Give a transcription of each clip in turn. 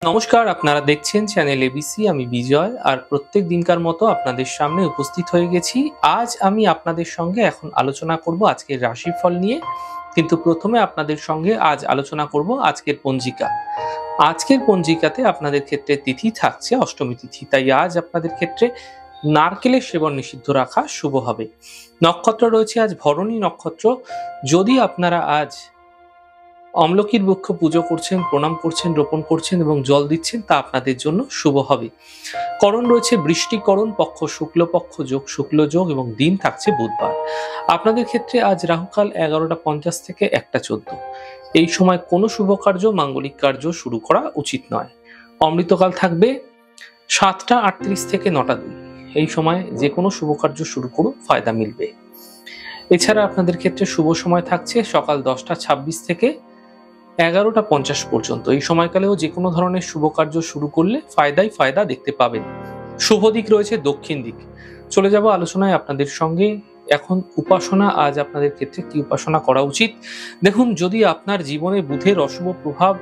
নমস্কার, আপনারা দেখছেন চ্যানেল এবিসি। আমি বিজয়, আর প্রত্যেক দিনকার মতো আপনাদের সামনে উপস্থিত হয়ে গেছি। আজ আমি আপনাদের সঙ্গে এখন আলোচনা করব আজকের রাশিফল নিয়ে, কিন্তু প্রথমে আপনাদের সঙ্গে আজ আলোচনা করব আজকের পঞ্জিকা। আজকের পঞ্জিকাতে আপনাদের ক্ষেত্রে তিথি থাকছে অষ্টমী তিথি, তাই আজ আপনাদের ক্ষেত্রে নারকেলের সেবন নিষিদ্ধ রাখা শুভ হবে। নক্ষত্র রয়েছে আজ ভরণী নক্ষত্র। যদি আপনারা আজ অমলকির বৃক্ষ পুজো করছেন, প্রণাম করছেন, রোপণ করছেন এবং জল দিচ্ছেন, তা আপনাদের জন্য শুভ হবে। করণ রয়েছে বৃষ্টিকরণ, পক্ষ শুক্লপক্ষ যোগ, শুক্ল যোগ এবং দিন থাকছে বুধবার। আপনাদের ক্ষেত্রে আজ রাহুকাল 11:50 থেকে 1:14। এই সময় কোনো শুভ কার্য, মাঙ্গলিক কার্য শুরু করা উচিত নয়। অমৃতকাল থাকবে 7:38 থেকে 9:02। এই সময় যে কোনো শুভ কার্য শুরু করুন, ফায়দা মিলবে। এছাড়া আপনাদের ক্ষেত্রে শুভ সময় থাকছে সকাল 10:26 থেকে 11:50 পর্যন্ত। এই সময়কালেও যে কোনো ধরনের শুভ কার্য শুরু করলে ফায়দা দেখতে পাবেন। শুভ দিক রয়েছে দক্ষিণ দিক। চলে যাব আলোচনায় আপনাদের সঙ্গে। এখন উপাসনা, আজ আপনাদের ক্ষেত্রে কি উপাসনা করা উচিত। দেখুন, যদি আপনার জীবনে বুধের অশুভ প্রভাব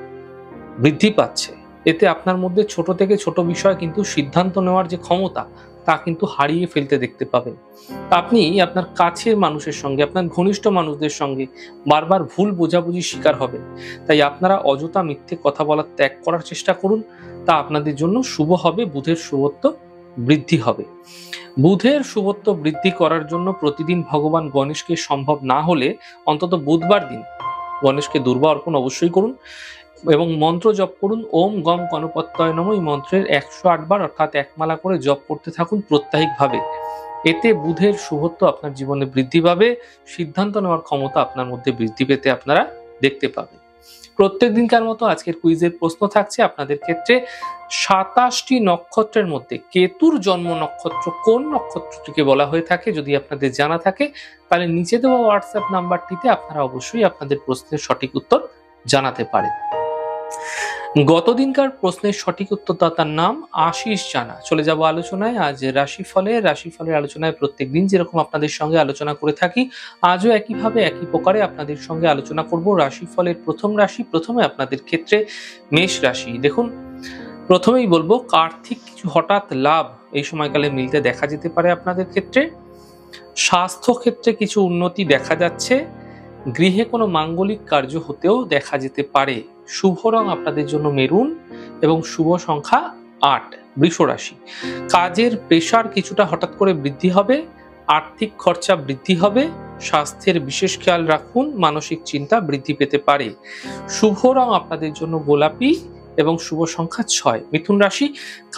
বৃদ্ধি পাচ্ছে, এতে আপনার মধ্যে ছোট থেকে ছোট বিষয় কিন্তু সিদ্ধান্ত নেওয়ার যে ক্ষমতা, তা কিন্তু হারিয়ে ফেলতে দেখতে পাবেন। আপনি আপনার কাছের মানুষের সঙ্গে, আপনার ঘনিষ্ঠ মানুষদের সঙ্গে বারবার ভুল বোঝাবুঝির শিকার হবেন। তাই আপনারা অযথা মিথ্যে কথা বলার ত্যাগ করার চেষ্টা করুন, তা আপনাদের জন্য শুভ হবে। বুধের শুভত্ব বৃদ্ধি হবে। বুধের শুভত্ব বৃদ্ধি করার জন্য প্রতিদিন ভগবান গণেশকে সম্ভব না হলে অন্তত বুধবার দিন গণেশকে দুর্বা অর্পণ অবশ্যই করুন এবং মন্ত্র জপ করুন। ওম গম গণপত্যয় নমঃ এই মন্ত্রের 108 বার অর্থাৎ একমালা করে জপ করতে থাকুন প্রত্যাহিকভাবে। এতে বুধের শুভত্ব আপনার জীবনে বৃদ্ধি পাবে। সিদ্ধান্ত নেওয়ার ক্ষমতা আপনার মধ্যে বৃদ্ধি পেতে আপনারা দেখতে পাবেন। প্রত্যেক দিনকার মতো আজকের কুইজের প্রশ্ন থাকছে আপনাদের ক্ষেত্রে 27টি নক্ষত্রের মধ্যে কেতুর জন্ম নক্ষত্র কোন নক্ষত্রটিকে বলা হয়ে থাকে। যদি আপনাদের জানা থাকে তাহলে নিচে দেওয়া হোয়াটসঅ্যাপ নাম্বারটিতে আপনারা অবশ্যই আপনাদের প্রশ্নের সঠিক উত্তর জানাতে পারেন। গতদিনকার প্রশ্নের সঠিক উত্তরদাতার নাম আশিস জানা। চলে যাব আলোচনায়। আজ রাশিফলের আলোচনায় প্রত্যেক দিন যেরকম আপনাদের সঙ্গে আলোচনা করে থাকি, আজও একইভাবে একই প্রকারে আপনাদের সঙ্গে আলোচনা করব রাশিফলের প্রথম রাশি। প্রথমে আপনাদের ক্ষেত্রে মেষ রাশি। দেখুন, প্রথমেই বলবো আর্থিক কিছু হঠাৎ লাভ এই সময়কালে মিলতে দেখা যেতে পারে আপনাদের ক্ষেত্রে। স্বাস্থ্য ক্ষেত্রে কিছু উন্নতি দেখা যাচ্ছে। গৃহে কোনো মাঙ্গলিক কার্য হতেও দেখা যেতে পারে। শুভ রং আপনাদের জন্য মেরুন এবং শুভ সংখ্যা 8। বৃষ রাশি। কাজের প্রেসার কিছুটা হঠাৎ করে বৃদ্ধি হবে। আর্থিক খরচা বৃদ্ধি হবে। স্বাস্থ্যের বিশেষ খেয়াল রাখুন। মানসিক চিন্তা বৃদ্ধি পেতে পারে। শুভ রং আপনাদের জন্য গোলাপি এবং শুভ সংখ্যা 6। মিথুন রাশি।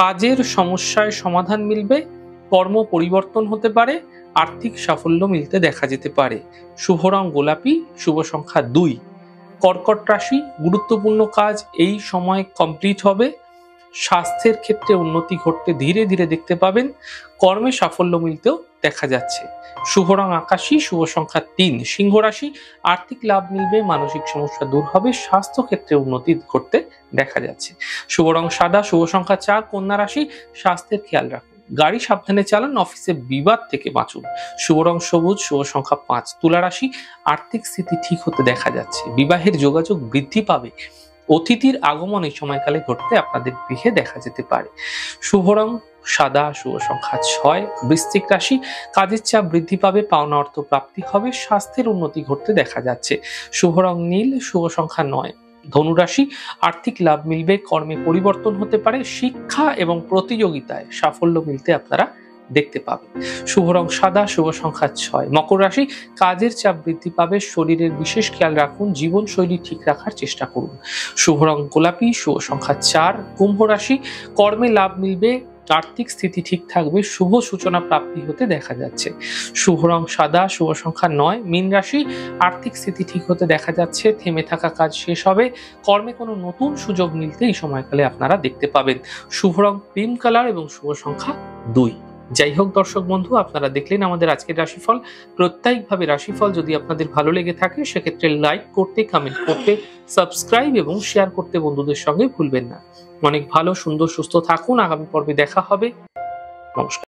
কাজের সমস্যায় সমাধান মিলবে। কর্ম পরিবর্তন হতে পারে। আর্থিক সাফল্য মিলতে দেখা যেতে পারে। শুভ রং গোলাপি, শুভ সংখ্যা 2। কর্কট রাশি। গুরুত্বপূর্ণ কাজ এই সময় কমপ্লিট হবে। স্বাস্থ্যের ক্ষেত্রে উন্নতি ঘটতে ধীরে ধীরে দেখতে পাবেন। কর্মে সাফল্য মিলতেও দেখা যাচ্ছে। শুভ রং আকাশী, শুভ সংখ্যা 3। সিংহ রাশি। আর্থিক লাভ মিলবে। মানসিক সমস্যা দূর হবে। স্বাস্থ্য ক্ষেত্রে উন্নতি ঘটতে দেখা যাচ্ছে। শুভ রং সাদা, শুভ সংখ্যা 4। কন্যা রাশি। স্বাস্থ্যের খেয়াল রাখুন। গাড়ি সাবধানে চালান। অফিসে বিবাদ থেকে বাঁচুন। শুভ রং সবুজ, শুভ সংখ্যা 5। তুলা রাশি। আর্থিক স্থিতি ঠিক হতে দেখা যাচ্ছে। বিবাহের যোগাযোগ বৃদ্ধি পাবে। অতিথির আগমন এই সময়কালে ঘটতে আপনাদের গৃহে দেখা যেতে পারে। শুভ রং সাদা, শুভ সংখ্যা 6। বৃশ্চিক রাশি। কাজের চাপ বৃদ্ধি পাবে। পাওনা অর্থ প্রাপ্তি হবে। স্বাস্থ্যের উন্নতি ঘটতে দেখা যাচ্ছে। শুভ রং নীল, শুভ সংখ্যা 9। ধনু রাশি। আর্থিক লাভ মিলবে। কর্মে পরিবর্তন হতে পারে। শিক্ষা এবং প্রতিযোগিতায় সাফল্য মিলতে আপনারা দেখতে পাবেন। শুভ রং সাদা, শুভ সংখ্যা 6। মকর রাশি। কাজের চাপ বৃদ্ধি পাবে। শরীরের বিশেষ খেয়াল রাখুন। জীবনশৈলী ঠিক রাখার চেষ্টা করুন। শুভ রং গোলাপি, শুভ সংখ্যা 4। কুম্ভ রাশি। কর্মে লাভ মিলবে। আর্থিক স্থিতি ঠিক থাকবে। শুভ সূচনা প্রাপ্তি হতে দেখা যাচ্ছে। শুভ রং সাদা, শুভ সংখ্যা 9। মীন রাশি। আর্থিক স্থিতি ঠিক হতে দেখা যাচ্ছে। থেমে থাকা কাজ শেষ হবে। কর্মে কোনো নতুন সুযোগ মিলতে এই সময়কালে আপনারা দেখতে পাবেন। শুভ রং ক্রিম কালার এবং শুভ সংখ্যা 2। যাই হোক দর্শক বন্ধু, আপনারা দেখলেন আমাদের আজকের রাশিফল। প্রত্যেকভাবে রাশিফল যদি আপনাদের ভালো লেগে থাকে সেক্ষেত্রে লাইক করতে, কমেন্ট করতে, সাবস্ক্রাইব এবং শেয়ার করতে বন্ধুদের সঙ্গে ভুলবেন না। অনেক ভালো, সুন্দর, সুস্থ থাকুন। আগামী পর্বে দেখা হবে। নমস্কার।